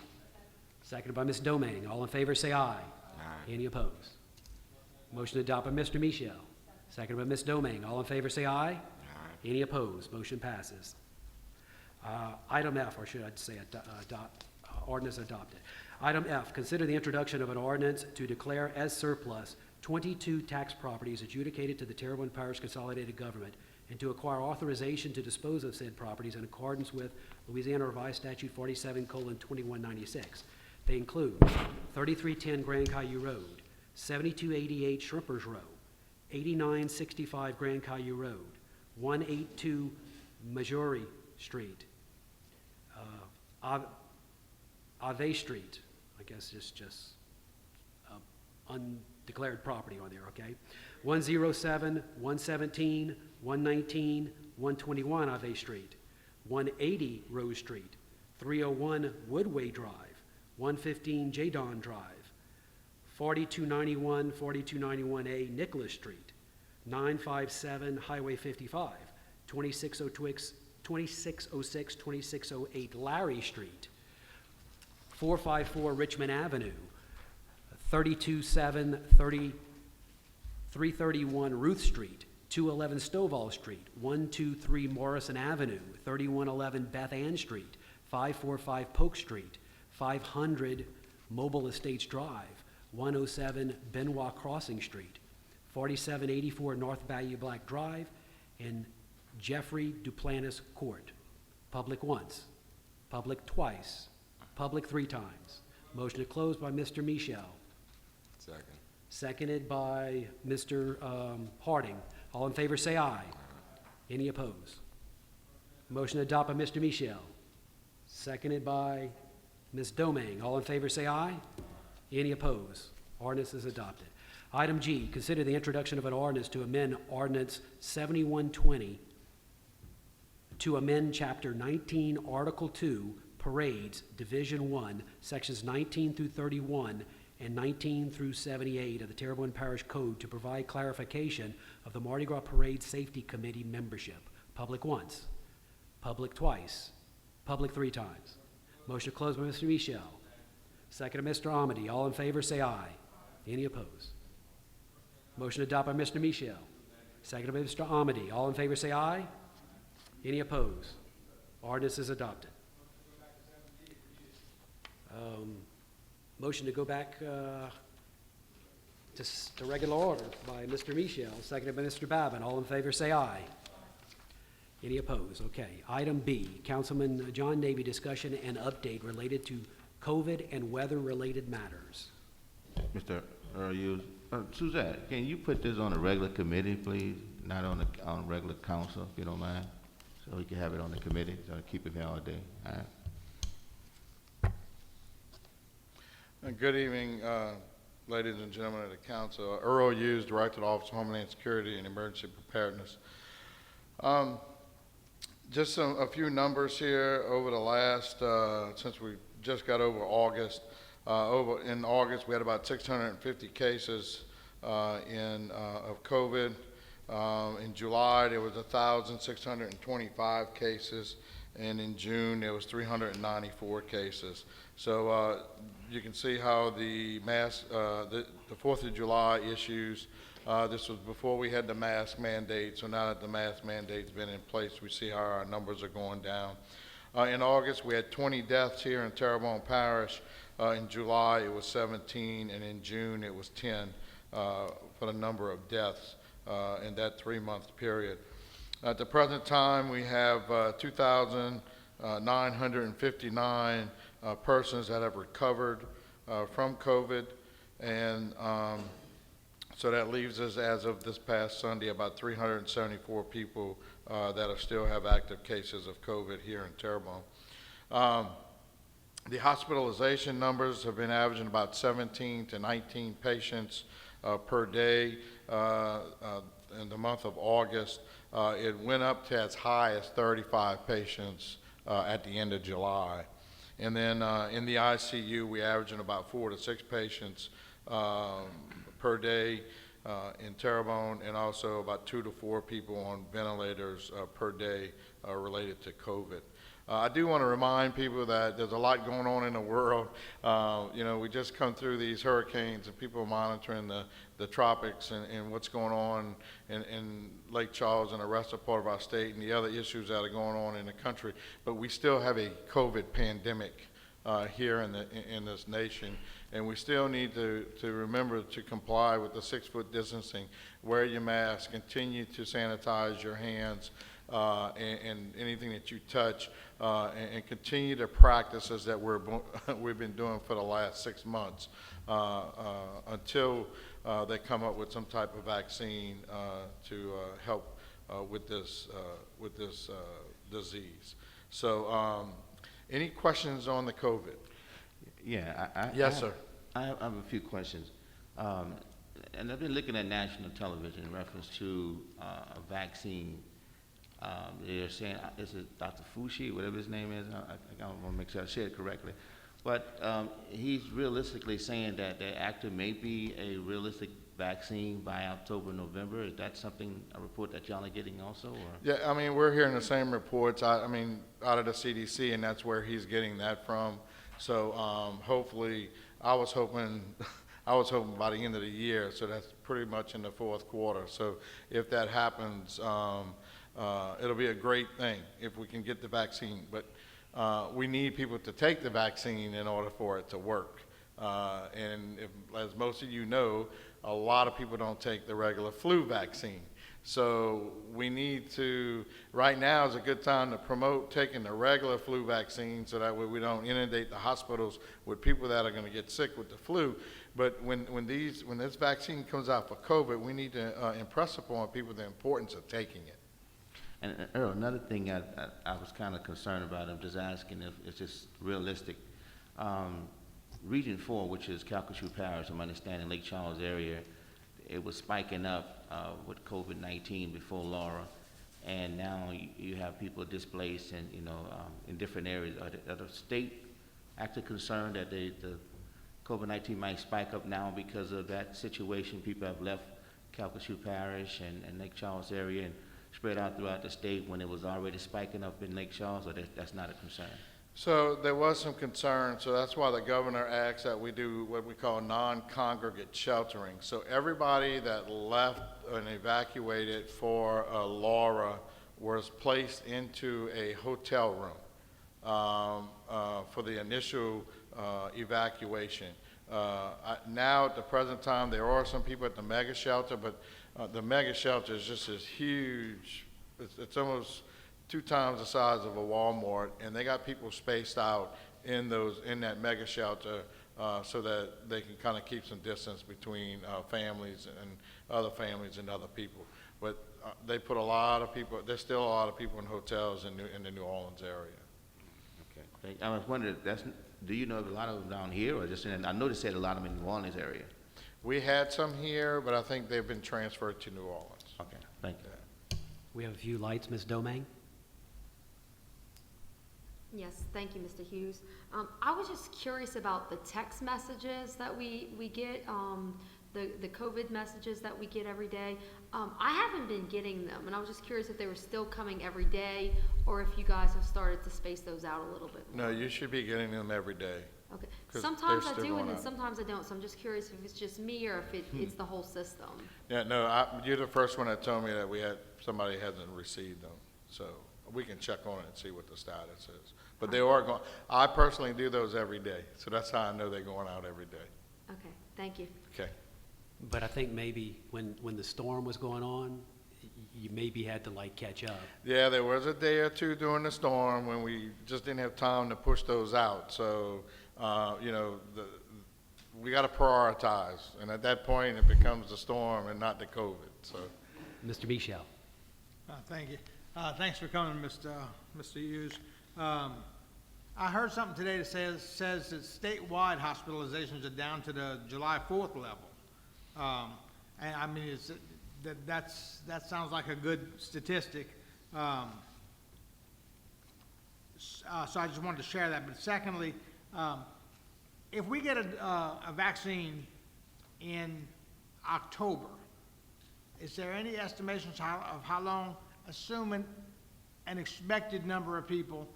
Seconded by Ms. Domingue. All in favor say aye. Any opposed? Motion to adopt by Mr. Michel. Seconded by Ms. Domingue. All in favor say aye. Any opposed? Motion passes. Item F, or should I say ordinance adopted. Item F, consider the introduction of an ordinance to declare as surplus 22 tax properties adjudicated to the Terrebonne Parish Consolidated Government and to acquire authorization to dispose of said properties in accordance with Louisiana Revised Statute 47:2196. They include 3310 Grand Caillou Road, 7288 Shrimpers Row, 8965 Grand Caillou Road, 182 Missouri Street, Ave Street, I guess it's just undeclared property on there, okay? 107, 117, 119, 121 Ave Street, 180 Rose Street, 301 Woodway Drive, 115 Jadon Drive, 4291, 4291A Nicholas Street, 957 Highway 55, 2606, 2608 Larry Street, 454 Richmond Avenue, 331 Ruth Street, 211 Stovall Street, 123 Morrison Avenue, 3111 Beth Ann Street, 545 Polk Street, 500 Mobile Estates Drive, 107 Benoit Crossing Street, 4784 North Bayou Black Drive, and Jeffrey Duplantis Court. Public once, public twice, public 3 times. Motion to close by Mr. Michel. Second. Seconded by Mr. Harding. All in favor say aye. Any opposed? Motion to adopt by Mr. Michel. Seconded by Ms. Domingue. All in favor say aye. Any opposed? Ordinance is adopted. Item G, consider the introduction of an ordinance to amend Ordinance 7120 to amend Chapter 19, Article 2, Parades, Division 1, Sections 19 through 31 and 19 through 78 of the Terrebonne Parish Code to provide clarification of the Mardi Gras Parade Safety Committee membership. Public once, public twice, public 3 times. Motion to close by Mr. Michel. Second by Mr. Amity. All in favor say aye. Any opposed? Motion to adopt by Mr. Michel. Seconded by Mr. Amity. All in favor say aye. Any opposed? Ordinance is adopted. Motion to go back to regular order by Mr. Michel, seconded by Mr. Babin. All in favor say aye. Any opposed? Okay. Item B, Councilman John Navy, discussion and update related to COVID and weather-related matters. Mr. Earl, Suzette, can you put this on a regular committee, please? Not on regular council, if you don't mind? So we can have it on the committee, so keep it here all day, all right? Good evening, ladies and gentlemen of the council. Earl Hughes, Director of the Office of Homeland Security and Emergency Preparedness. Just a few numbers here over the last, since we just got over August. In August, we had about 650 cases of COVID. In July, there was 1,625 cases, and in June, there was 394 cases. So you can see how the the 4th of July issues, this was before we had the mask mandate, so now that the mask mandate's been in place, we see how our numbers are going down. In August, we had 20 deaths here in Terrebonne Parish. In July, it was 17, and in June, it was 10 for the number of deaths in that 3-month period. At the present time, we have 2,959 persons that have recovered from COVID, and So that leaves us, as of this past Sunday, about 374 people that still have active cases of COVID here in Terrebonne. The hospitalization numbers have been averaging about 17 to 19 patients per day. In the month of August, it went up to as high as 35 patients at the end of July. And then in the ICU, we averaging about 4 to 6 patients per day in Terrebonne, and also about 2 to 4 people on ventilators per day related to COVID. I do want to remind people that there's a lot going on in the world. You know, we just come through these hurricanes, and people are monitoring the tropics and what's going on in Lake Charles and the rest of part of our state and the other issues that are going on in the country. But we still have a COVID pandemic here in this nation, and we still need to remember to comply with the 6-foot distancing, wear your mask, continue to sanitize your hands and anything that you touch, and continue the practices that we've been doing for the last 6 months until they come up with some type of vaccine to help with this disease. So, any questions on the COVID? Yeah, Yes, sir. I have a few questions. And I've been looking at national television in reference to a vaccine. They're saying, is it Dr. Fauci, whatever his name is? I want to make sure I say it correctly. But he's realistically saying that there actually may be a realistic vaccine by October, November. Is that something, a report that y'all are getting also? Or? Yeah, I mean, we're hearing the same reports, I mean, out of the CDC, and that's where he's getting that from. So hopefully, I was hoping by the end of the year, so that's pretty much in the fourth quarter. So if that happens, it'll be a great thing if we can get the vaccine. But we need people to take the vaccine in order for it to work. And as most of you know, a lot of people don't take the regular flu vaccine. So we need to, right now is a good time to promote taking the regular flu vaccine so that way we don't inundate the hospitals with people that are going to get sick with the flu. But when this vaccine comes out for COVID, we need to impress upon people the importance of taking it. And Earl, another thing I was kind of concerned about, I'm just asking if it's just realistic. Region 4, which is Calcasieu Parish, I'm understanding Lake Charles area, it was spiking up with COVID-19 before Laura, and now you have people displaced and in different areas. Are the state actually concerned that the COVID-19 might spike up now because of that situation? People have left Calcasieu Parish and Lake Charles area and spread out throughout the state when it was already spiking up in Lake Charles, or that's not a concern? So there was some concern, so that's why the governor asked that we do what we call non-congregate sheltering. So everybody that left and evacuated for Laura was placed into a hotel room for the initial evacuation. Now at the present time, there are some people at the mega shelter, but the mega shelter is just this huge, it's almost 2 times the size of a Walmart, and they got people spaced out in that mega shelter so that they can kind of keep some distance between families and other families and other people. But they put a lot of people, there's still a lot of people in hotels in the New Orleans area. Okay. I was wondering, do you know of a lot of them down here, or just I know they said a lot of them in the New Orleans area? We had some here, but I think they've been transferred to New Orleans. Okay, thank you. Yeah. We have a few lights. Ms. Domingue? Yes, thank you, Mr. Hughes. I was just curious about the text messages that we get, the COVID messages that we get every day. I haven't been getting them, and I was just curious if they were still coming every day, or if you guys have started to space those out a little bit more. No, you should be getting them every day. Okay. 'Cause Sometimes they're I still do, and going then out. sometimes I don't, so I'm just curious if it's just me or if it's the whole system. Yeah, no, you're the first one that told me that somebody hasn't received them. So we can check on it and see what the status is. But they are going, I personally do those every day, so that's how I know they're going out every day. Okay, thank you. Okay. But I think maybe when the storm was going on, you maybe had to like catch up. Yeah, there was a day or two during the storm when we just didn't have time to push those out. So, we got to prioritize, and at that point, it becomes the storm and not the COVID, so. Mr. Michel. Thank you. Thanks for coming, Mr. Hughes. I heard something today that says that statewide hospitalizations are down to the July 4th level. And I mean, that sounds like a good statistic. So I just wanted to share that. But secondly, if we get a vaccine in October, is there any estimations of how long, assuming an expected number of people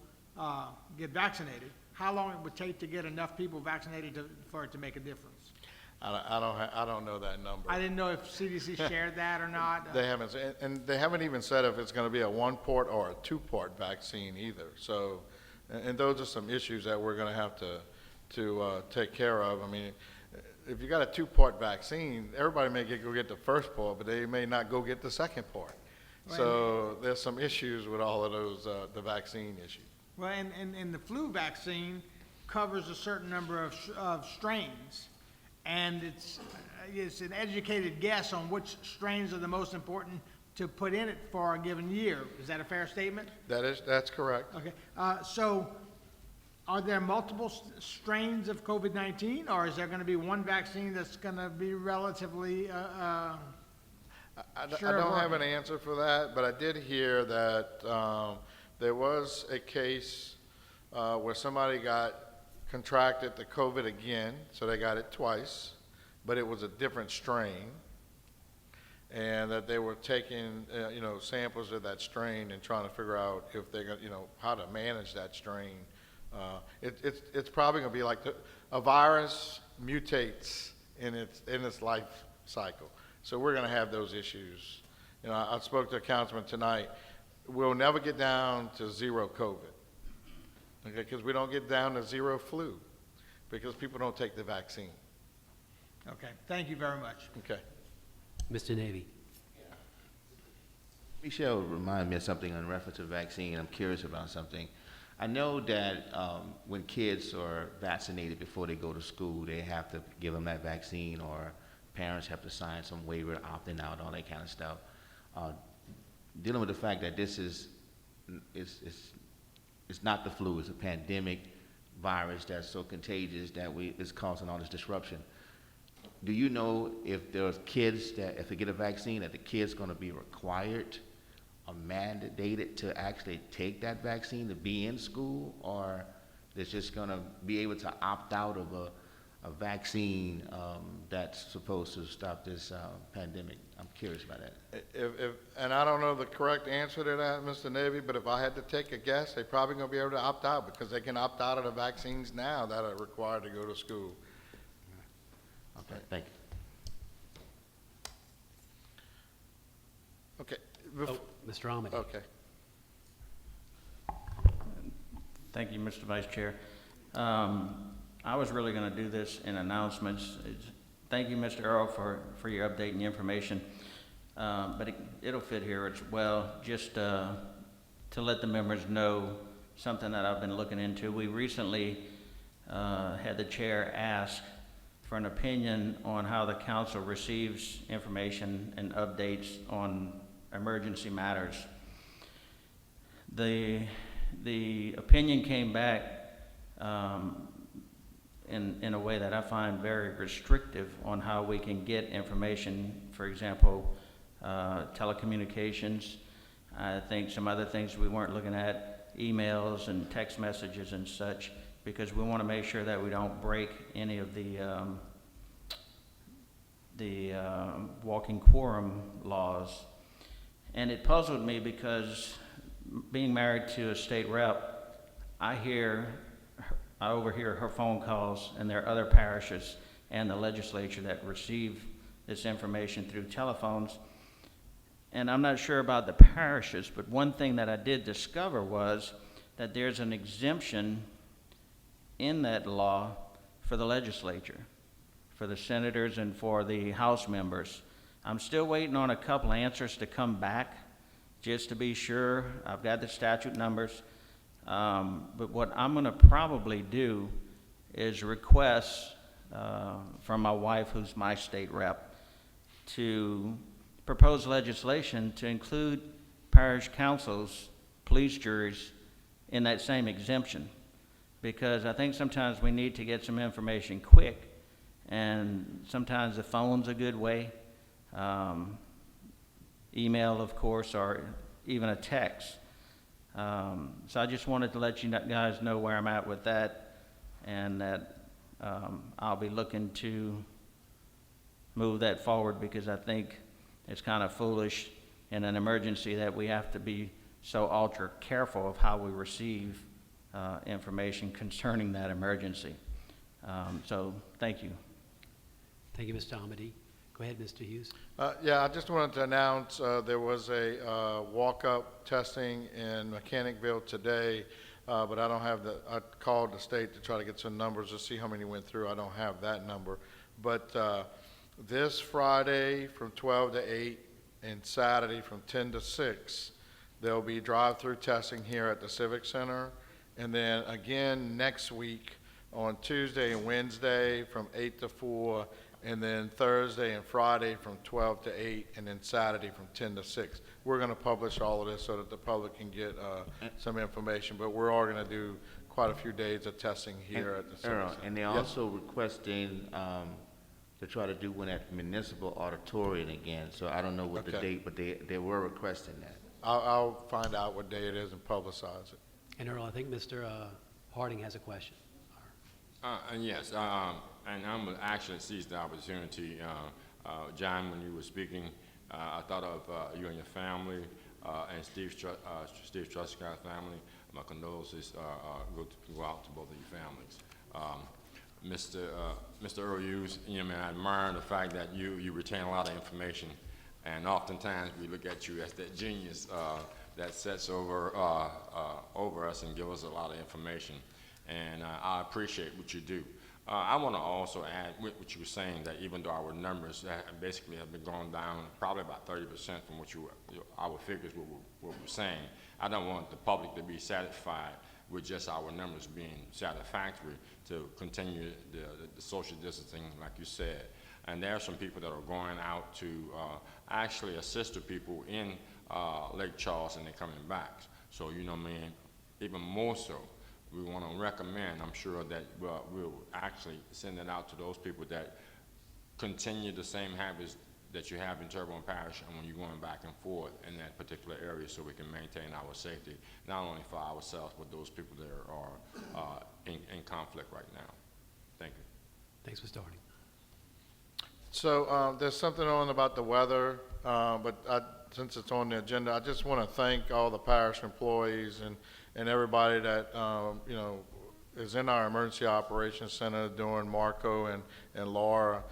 get vaccinated, how long it would take to get enough people vaccinated for it to make a difference? I don't know that number. I didn't know if CDC shared that or not. They haven't, and they haven't even said if it's going to be a 1-port or a 2-port vaccine either. So, and those are some issues that we're going to have to take care of. I mean, if you got a 2-port vaccine, everybody may go get the first port, but they may not go get the second port. Right. So there's some issues with all of those, the vaccine issues. Well, and the flu vaccine covers a certain number of strains, and it's an educated guess on which strains are the most important to put in it for a given year. Is that a fair statement? That's correct. Okay. So are there multiple strains of COVID-19, or is there going to be one vaccine that's going to be relatively I don't have an answer for that, but I did hear that there was a case where somebody contracted the COVID again, so they got it twice, but it was a different strain, and that they were taking samples of that strain and trying to figure out if they're going how to manage that strain. It's probably going to be like a virus mutates in its life cycle. So we're going to have those issues. I spoke to a councilman tonight. We'll never get down to zero COVID, okay? Because we don't get down to zero flu, because people don't take the vaccine. Okay. Thank you very much. Okay. Mr. Navy. Michelle reminded me of something in reference to vaccine. I'm curious about something. I know that when kids are vaccinated before they go to school, they have to give them that vaccine, or parents have to sign some waiver opting out, all that kind of stuff. Dealing with the fact that this is it's not the flu, it's a pandemic virus that's so contagious that it's causing all this disruption. Do you know if there's kids that, if they get a vaccine, that the kid's going to be required or mandated to actually take that vaccine to be in school, or they're just going to be able to opt out of a vaccine that's supposed to stop this pandemic? I'm curious about that. And I don't know the correct answer to that, Mr. Navy, but if I had to take a guess, they're probably going to be able to opt out, because they can opt out of the vaccines now that are required to go to school. Okay, thank you. Okay. Mr. Amity. Okay. Thank you, Mr. Vice Chair. I was really going to do this in announcements. Thank you, Mr. Earl, for your update and your information. But it'll fit here as well, just to let the members know something that I've been looking into. We recently had the chair ask for an opinion on how the council receives information and updates on emergency matters. The opinion came back in a way that I find very restrictive on how we can get information. For example, telecommunications. I think some other things we weren't looking at, emails and text messages and such, because we want to make sure that we don't break any of the walking quorum laws. And it puzzled me because, being married to a state rep, I overhear her phone calls, and there are other parishes and the legislature that receive this information through telephones. And I'm not sure about the parishes, but one thing that I did discover was that there's an exemption in that law for the legislature, for the senators and for the House members. I'm still waiting on a couple answers to come back, just to be sure. I've got the statute numbers. But what I'm going to probably do is request from my wife, who's my state rep, to propose legislation to include parish councils, police juries, in that same exemption. Because I think sometimes we need to get some information quick, and sometimes the phone's a good way. Email, of course, or even a text. So I just wanted to let you guys know where I'm at with that, and that I'll be looking to move that forward, because I think it's kind of foolish in an emergency that we have to be so ultra careful of how we receive information concerning that emergency. So thank you. Thank you, Mr. Amity. Go ahead, Mr. Hughes. Yeah, I just wanted to announce there was a walk-up testing in Mechanicville today, but I don't have I called the state to try to get some numbers to see how many went through. I don't have that number. But this Friday from 12 to 8 and Saturday from 10 to 6, there'll be drive-through testing here at the Civic Center. And then again next week on Tuesday and Wednesday from 8 to 4, and then Thursday and Friday from 12 to 8, and then Saturday from 10 to 6. We're going to publish all of this so that the public can get some information, but we're all going to do quite a few days of testing here at the Civic Center. And they're Yes. also requesting to try to do one at Municipal Auditorium again. So I don't know what the Okay. date, but they were requesting that. I'll find out what day it is and publicize it. And Earl, I think Mr. Harding has a question. And yes, and I'm gonna actually seize the opportunity. John, when you were speaking, I thought of you and your family, and Steve Truscott's family. My condolences go out to both of your families. Mr. Earl Hughes, you know, man, I admire the fact that you retain a lot of information, and oftentimes we look at you as that genius that sets over us and give us a lot of information. And I appreciate what you do. I want to also add with what you were saying, that even though our numbers basically have been going down probably about 30% from what our figures were saying, I don't want the public to be satisfied with just our numbers being satisfactory, to continue the social distancing, like you said. And there are some people that are going out to actually assist the people in Lake Charles, and they're coming back. So, you know, man, even more so, we want to recommend, I'm sure that we'll actually send it out to those people that continue the same habits that you have in Terrebonne Parish, and when you're going back and forth in that particular area, so we can maintain our safety, not only for ourselves, but those people that are in conflict right now. Thank you. Thanks, Mr. Harding. So there's something on about the weather, but since it's on the agenda, I just want to thank all the parish employees and everybody that you know, is in our emergency operations center, doing Marco and Laura,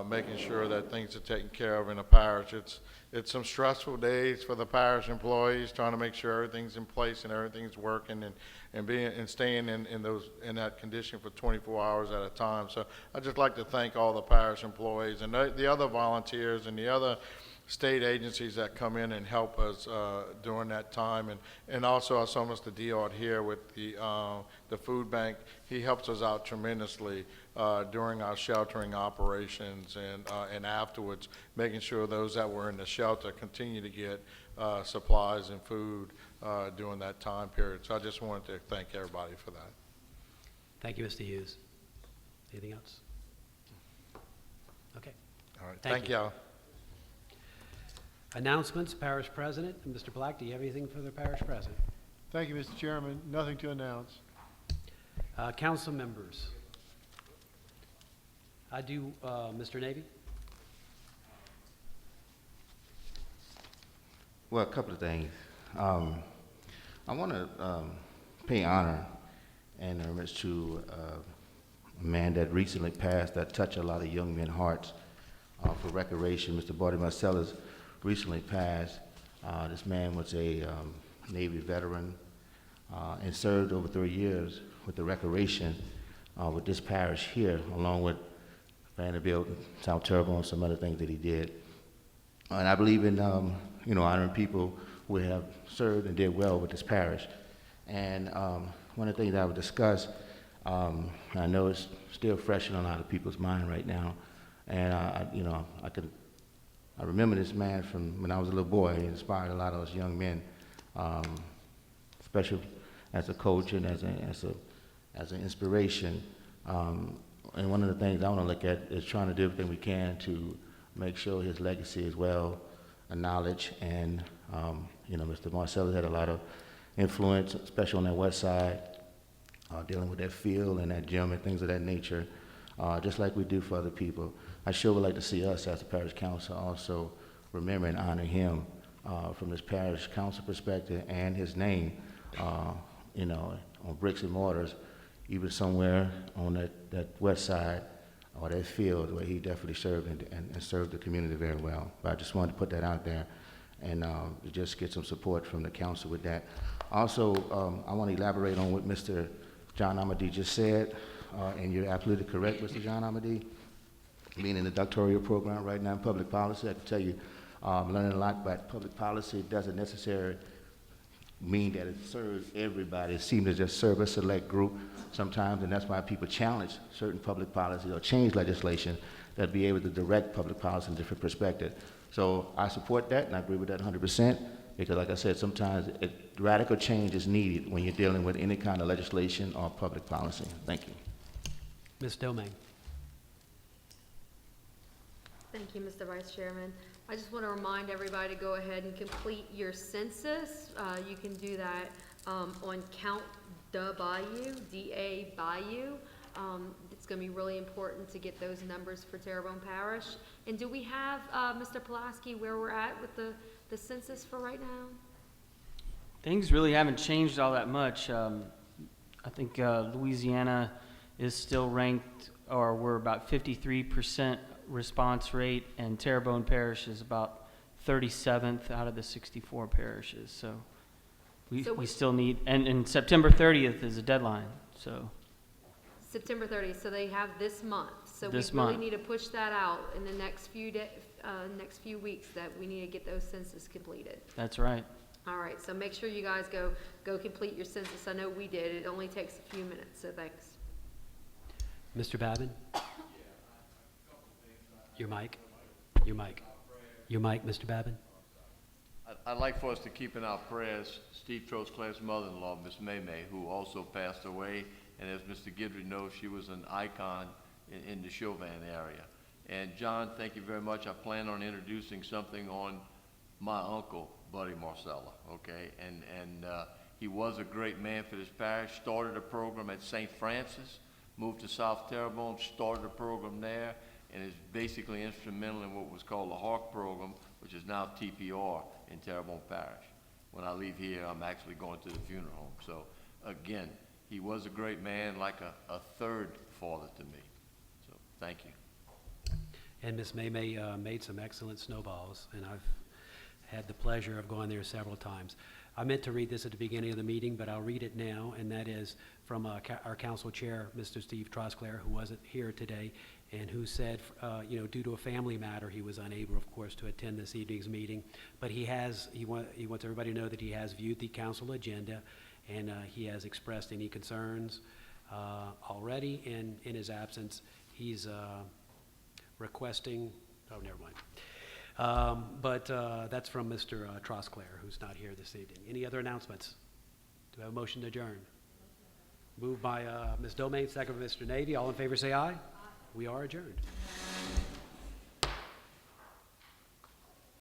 making sure that things are taken care of in the parish. It's some stressful days for the parish employees, trying to make sure everything's in place and everything's working and staying in that condition for 24 hours at a time. So I'd just like to thank all the parish employees and the other volunteers and the other state agencies that come in and help us during that time, and also I saw Mr. Diod here with the food bank. He helps us out tremendously during our sheltering operations and afterwards, making sure those that were in the shelter continue to get supplies and food during that time period. So I just wanted to thank everybody for that. Thank you, Mr. Hughes. Anything else? Okay. All right, Thank thank you. y'all. Announcements, Parish President. And Mr. Black, do you have anything for the Parish President? Thank you, Mr. Chairman. Nothing to announce. Council members. I do, Mr. Navy. Well, a couple of things. I want to pay honor and homage to a man that recently passed that touched a lot of young men's hearts for recreation. Mr. Barty Marcellus recently passed. This man was a Navy veteran and served over 3 years with the recreation with this parish here, along with Vanderbilt, South Terrebonne, and some other things that he did. And I believe in you know, honoring people who have served and did well with this parish. And one of the things I would discuss, I know it's still fresh in a lot of people's mind right now. And I remember this man from when I was a little boy. He inspired a lot of those young men, especially as a coach and as an inspiration. And one of the things I want to look at is trying to do everything we can to make sure his legacy is well acknowledged. And Mr. Marcellus had a lot of influence, especially on that west side, dealing with that field and that gym and things of that nature, just like we do for other people. I sure would like to see us as a parish council also remember and honor him from this parish council perspective and his name, on bricks and mortars, even somewhere on that west side or that field where he definitely served and served the community very well. But I just wanted to put that out there and just get some support from the council with that. Also, I want to elaborate on what Mr. John Amadi just said, and you're absolutely correct, Mr. John Amadi. Being in the doctoral program right now in public policy, I can tell you, I'm learning a lot about public policy. It doesn't necessarily mean that it serves everybody. It seems to just serve a select group sometimes, and that's why people challenge certain public policies or change legislation that be able to direct public policy in different perspectives. So I support that, and I agree with that 100%, because like I said, sometimes radical change is needed when you're dealing with any kind of legislation or public policy. Thank you. Ms. Domingue. Thank you, Mr. Vice Chairman. I just want to remind everybody to go ahead and complete your census. You can do that on Count Da Bayou, D-A Bayou. It's going to be really important to get those numbers for Terrebonne Parish. And do we have, Mr. Pulaski, where we're at with the census for right now? Things really haven't changed all that much. I think Louisiana is still ranked, or we're about 53% response rate, and Terrebonne Parish is about 37th out of the 64 parishes. So we still need, and September 30th is a deadline. So September 30th, so they have this month. So this we really month. need to push that out in the next few weeks, that we need to get those census completed. That's right. All right, so make sure you guys go complete your census. I know we did. It only takes a few minutes, so thanks. Mr. Babin? Your mic, Mr. Babin? I'd like for us to keep in our prayers Steve Trostclair's mother-in-law, Miss May, who also passed away. And as Mr. Guidry knows, she was an icon in the Chauvin area. And John, thank you very much. I plan on introducing something on my uncle, Buddy Marcella, okay? And he was a great man for this parish, started a program at St. Francis, moved to South Terrebonne, started a program there, and is basically instrumental in what was called the Hawk program, which is now TPR in Terrebonne Parish. When I leave here, I'm actually going to the funeral home. So again, he was a great man, like a third father to me. So thank you. And Ms. May made some excellent snowballs, and I've had the pleasure of going there several times. I meant to read this at the beginning of the meeting, but I'll read it now, and that is from our council chair, Mr. Steve Trostclair, who wasn't here today, and who said, due to a family matter, he was unable, of course, to attend this evening's meeting. But he wants everybody to know that he has viewed the council agenda, and he has expressed any concerns already. And in his absence, he's requesting. Oh, never mind. But that's from Mr. Trostclair, who's not here this evening. Any other announcements? Do we have a motion to adjourn? Moved by Ms. Domingue, second by Mr. Navy. All in favor say aye. We are adjourned.